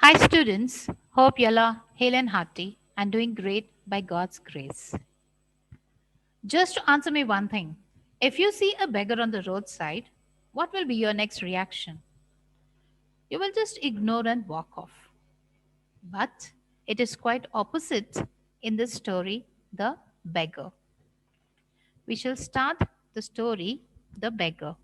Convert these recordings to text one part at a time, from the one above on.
Hi, students. Hope you're all hale and hearty and doing great by God's grace. Just to answer me one thing, if you see a beggar on the roadside, what will be your next reaction? You will just ignore and walk off. But it is quite opposite in this story, The Beggar. We shall start the story, The Beggar.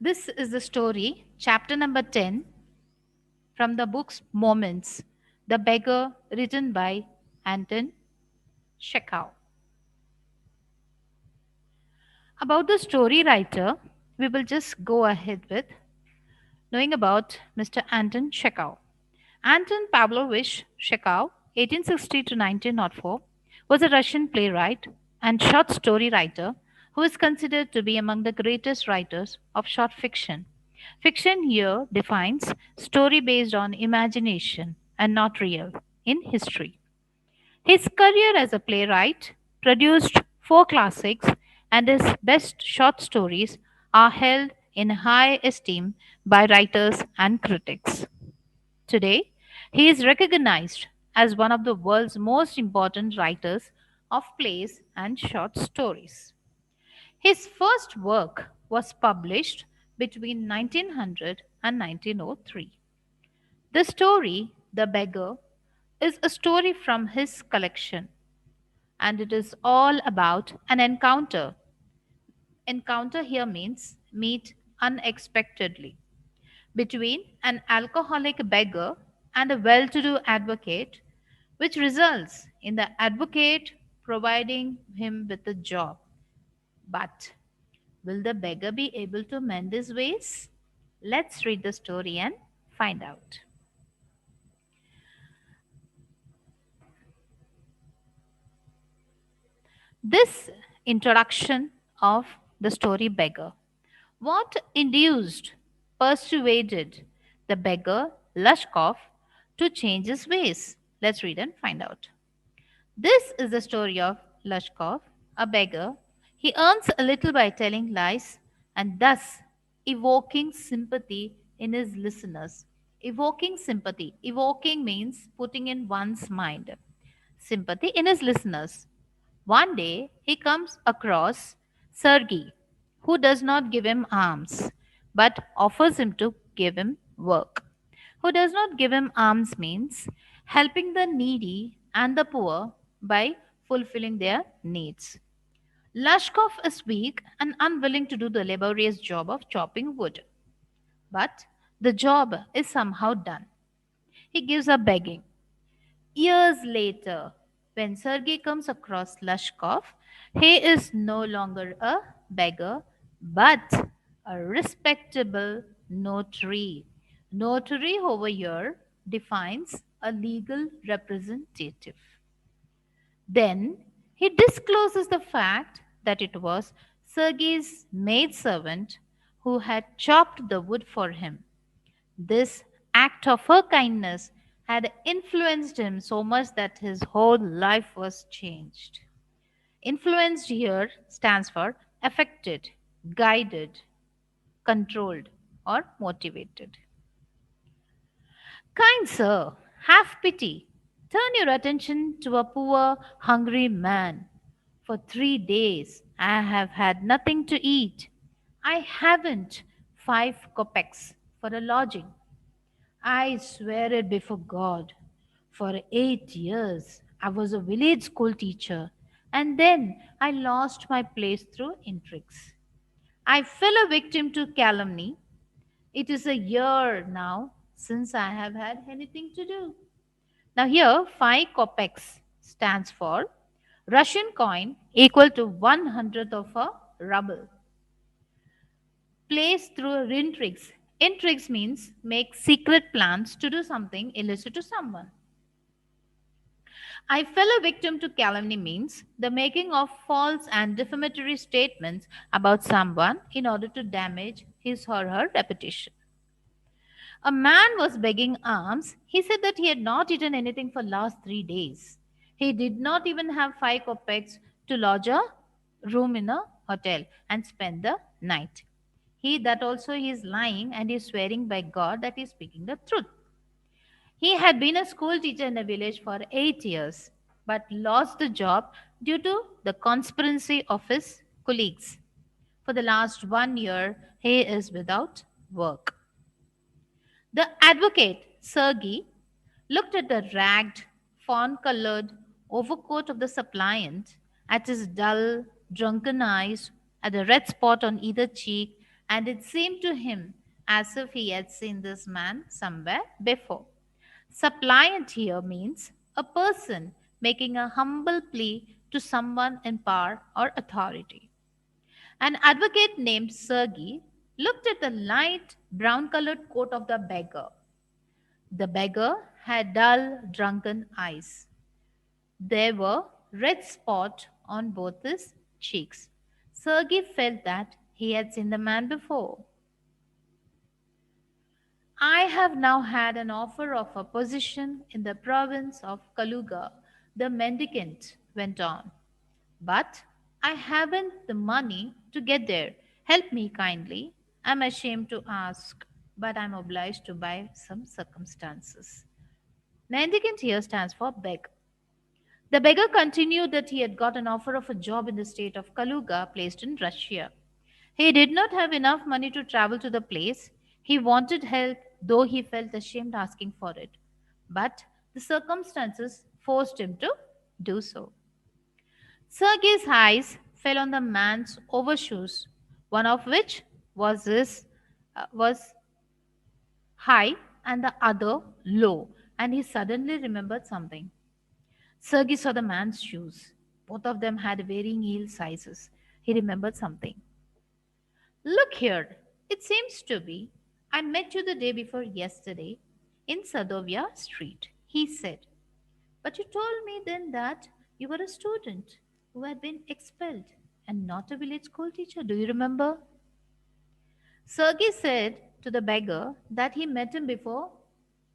This is the story, chapter number 10, from the book's Moments, The Beggar, written by Anton Chekhov. About the story writer, we will just go ahead with knowing about Mr. Anton Chekhov. Anton Pavlovich Chekhov, 1860 to 1904, was a Russian playwright and short story writer who is considered to be among the greatest writers of short fiction. Fiction here defines story based on imagination and not real in history. His career as a playwright produced four classics, and his best short stories are held in high esteem by writers and critics. Today, he is recognized as one of the world's most important writers of plays and short stories. His first work was published between 1900 and 1903. The story, The Beggar, is a story from his collection, and it is all about an encounter. Encounter here means meet unexpectedly between an alcoholic beggar and a well to do advocate, which results in the advocate providing him with a job. But will the beggar be able to mend his ways? Let's read the story and find out. This introduction of the story beggar. What induced, persuaded the beggar Lushkov to change his ways? Let's read and find out. This is the story of Lushkov, a beggar. He earns a little by telling lies and thus evoking sympathy in his listeners. Evoking sympathy. Evoking means putting in one's mind. Sympathy in his listeners. One day he comes across Sergei, who does not give him alms, but offers him to give him work. Who does not give him alms means helping the needy and the poor by fulfilling their needs. Lashkov is weak and unwilling to do the laborious job of chopping wood, but the job is somehow done. He gives up begging. Years later, when Sergei comes across Lushkov, he is no longer a beggar but a respectable notary. Notary over here defines a legal representative. Then he discloses the fact that it was Sergei's maidservant who had chopped the wood for him. This act of her kindness had influenced him so much that his whole life was changed. Influenced here stands for affected, guided, controlled, or motivated. Kind sir, have pity. Turn your attention to a poor, hungry man. For 3 days I have had nothing to eat. I haven't 5 kopecks for a lodging. I swear it before God. For 8 years, I was a village school teacher, and then I lost my place through intrigues. I fell a victim to calumny. It is a year now since I have had anything to do. Now, here, 5 kopecks stands for Russian coin equal to 1/100th of a ruble. Plays through intrigues. Intrigues means make secret plans to do something illicit to someone. I fell a victim to calumny means the making of false and defamatory statements about someone in order to damage his or her reputation. A man was begging alms. He said that he had not eaten anything for last 3 days. He did not even have 5 kopecks to lodge a room in a hotel and spend the night. He that also he is lying and is swearing by God that he is speaking the truth. He had been a school teacher in the village for 8 years, but lost the job due to the conspiracy of his colleagues. For the last 1 year, he is without work. The advocate, Sergei, looked at the ragged, fawn colored overcoat of the suppliant, at his dull, drunken eyes, at the red spot on either cheek, and it seemed to him as if he had seen this man somewhere before. Suppliant here means a person making a humble plea to someone in power or authority. An advocate named Sergei looked at the light brown colored coat of the beggar. The beggar had dull, drunken eyes. There were red spots on both his cheeks. Sergei felt that he had seen the man before. I have now had an offer of a position in the province of Kaluga, the mendicant went on. But I haven't the money to get there. Help me kindly. I'm ashamed to ask, but I'm obliged to by some circumstances. Mendicant here stands for beg. The beggar continued that he had got an offer of a job in the state of Kaluga, placed in Russia. He did not have enough money to travel to the place. He wanted help, though he felt ashamed asking for it. But the circumstances forced him to do so. Sergei's eyes fell on the man's overshoes, one of which was high and the other low, and he suddenly remembered something. Sergei saw the man's shoes. Both of them had varying heel sizes. He remembered something. Look here, it seems to be. I met you the day before yesterday in Sadovia Street, he said. But you told me then that you were a student who had been expelled and not a village school teacher. Do you remember? Sergei said to the beggar that he met him before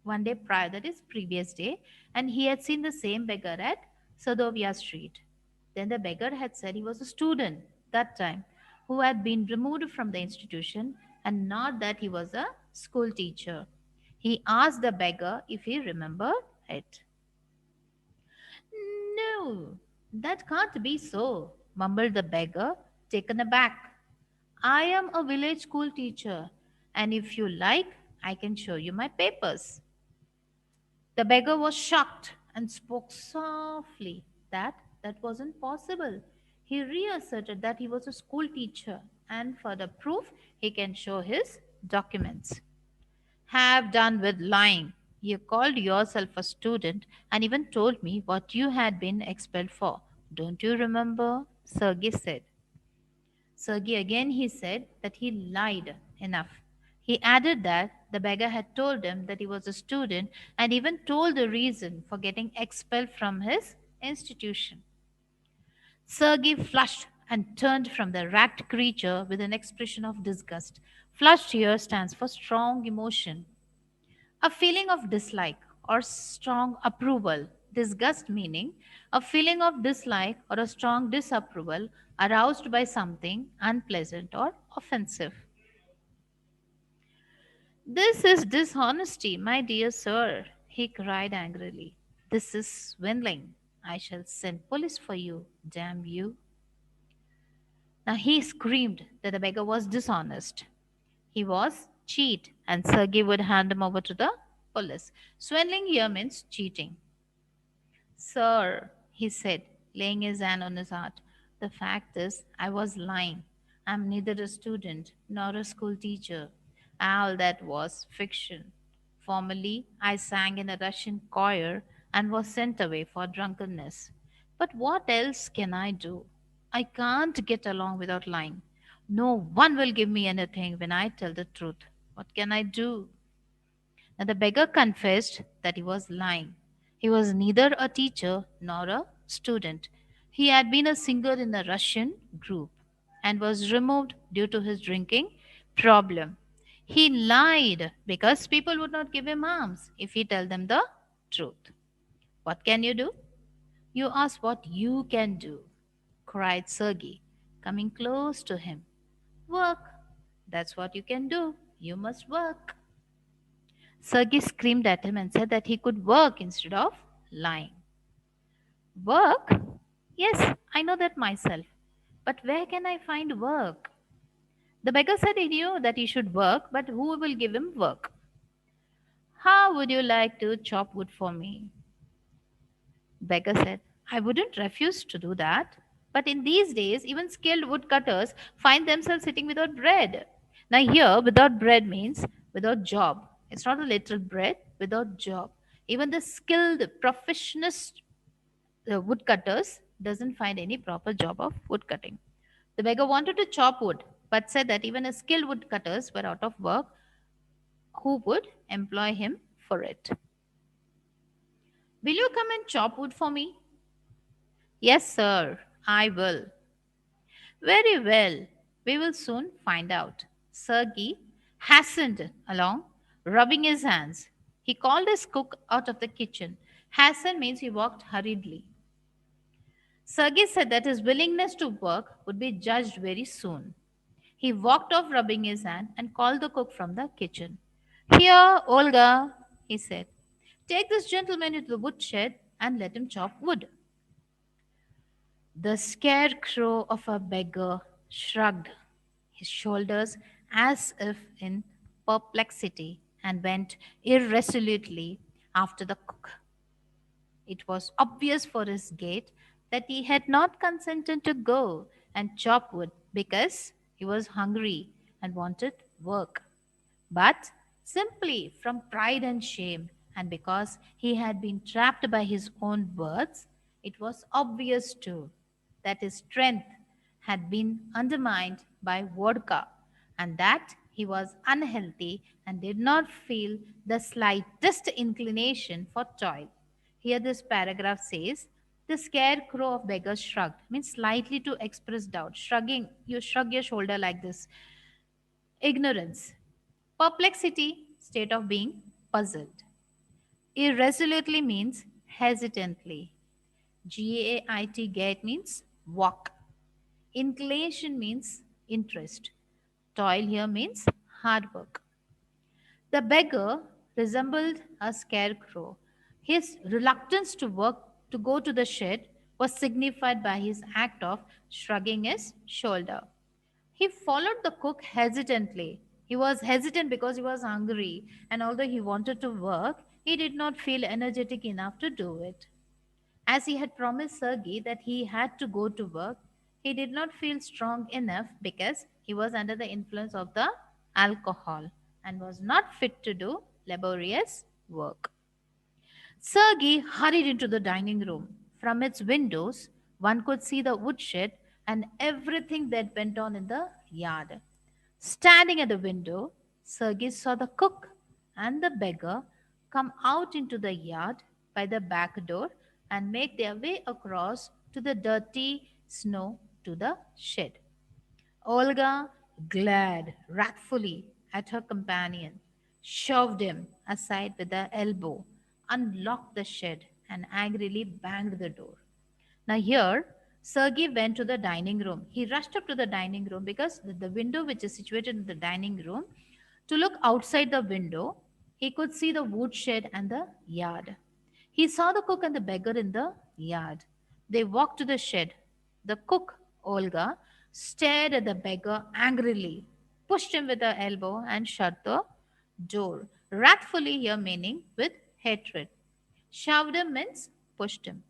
one day prior, that is, previous day, and he had seen the same beggar at Sadovia Street. Then the beggar had said he was a student that time who had been removed from the institution and not that he was a school teacher. He asked the beggar if he remembered it. No, that can't be so, mumbled the beggar, taken aback. I am a village school teacher, and if you like, I can show you my papers. The beggar was shocked and spoke softly that wasn't possible. He reasserted that he was a school teacher, and for the proof, he can show his documents. Have done with lying. You called yourself a student and even told me what you had been expelled for. Don't you remember? Sergei said. Sergei again he said that he lied enough. He added that the beggar had told him that he was a student and even told the reason for getting expelled from his institution. Sergei flushed and turned from the racked creature with an expression of disgust. Flushed here stands for strong emotion. A feeling of dislike or strong approval. Disgust meaning a feeling of dislike or a strong disapproval aroused by something unpleasant or offensive. This is dishonesty, my dear sir, he cried angrily. This is swindling. I shall send police for you, damn you. Now he screamed that the beggar was dishonest. He was cheat, and Sergei would hand him over to the police. Swindling here means cheating. Sir, he said, laying his hand on his heart, the fact is, I was lying. I'm neither a student nor a school teacher. All that was fiction. Formerly, I sang in a Russian choir and was sent away for drunkenness. But what else can I do? I can't get along without lying. No one will give me anything when I tell the truth. What can I do? Now the beggar confessed that he was lying. He was neither a teacher nor a student. He had been a singer in the Russian group and was removed due to his drinking problem. He lied because people would not give him alms if he tell them the truth. What can you do? You ask what you can do, cried Sergei, coming close to him. Work. That's what you can do. You must work. Sergei screamed at him and said that he could work instead of lying. Work? Yes, I know that myself. But where can I find work? The beggar said he knew that he should work, but who will give him work? How would you like to chop wood for me? Beggar said, I wouldn't refuse to do that. But in these days, even skilled woodcutters find themselves sitting without bread. Now, here, without bread means without job. It's not a literal bread, without job. Even the skilled professionist woodcutters doesn't find any proper job of woodcutting. The beggar wanted to chop wood, but said that even as skilled woodcutters were out of work, who would employ him for it? Will you come and chop wood for me? Yes, sir, I will. Very well, we will soon find out. Sergei hastened along, rubbing his hands. He called his cook out of the kitchen. Hasten means he walked hurriedly. Sergei said that his willingness to work would be judged very soon. He walked off, rubbing his hand, and called the cook from the kitchen. Here, Olga, he said, take this gentleman into the woodshed and let him chop wood. The scarecrow of a beggar shrugged his shoulders as if in perplexity and went irresolutely after the cook. It was obvious for his gait that he had not consented to go and chop wood because he was hungry and wanted work, but simply from pride and shame, and because he had been trapped by his own words. It was obvious too that his strength had been undermined by vodka, and that he was unhealthy and did not feel the slightest inclination for toil. Here, this paragraph says, the scarecrow of beggars shrugged, means slightly to express doubt. Shrugging, you shrug your shoulder like this. Ignorance. Perplexity, state of being puzzled. Irresolutely means hesitantly. Gait, gait means walk. Inclination means interest. Toil here means hard work. The beggar resembled a scarecrow. His reluctance to work to go to the shed was signified by his act of shrugging his shoulder. He followed the cook hesitantly. He was hesitant because he was hungry, and although he wanted to work, he did not feel energetic enough to do it. As he had promised Sergei that he had to go to work, he did not feel strong enough because he was under the influence of the alcohol and was not fit to do laborious work. Sergei hurried into the dining room. From its windows, one could see the woodshed and everything that went on in the yard. Standing at the window, Sergei saw the cook and the beggar come out into the yard by the back door and make their way across to the dirty snow to the shed. Olga glared wrathfully at her companion, shoved him aside with her elbow, unlocked the shed, and angrily banged the door. Now, here, Sergei went to the dining room. He rushed up to the dining room because the window, which is situated in the dining room, to look outside the window, he could see the woodshed and the yard. He saw the cook and the beggar in the yard. They walked to the shed. The cook, Olga, stared at the beggar angrily, pushed him with her elbow, and shut the door. Wrathfully here meaning with hatred. Shoved him means pushed him.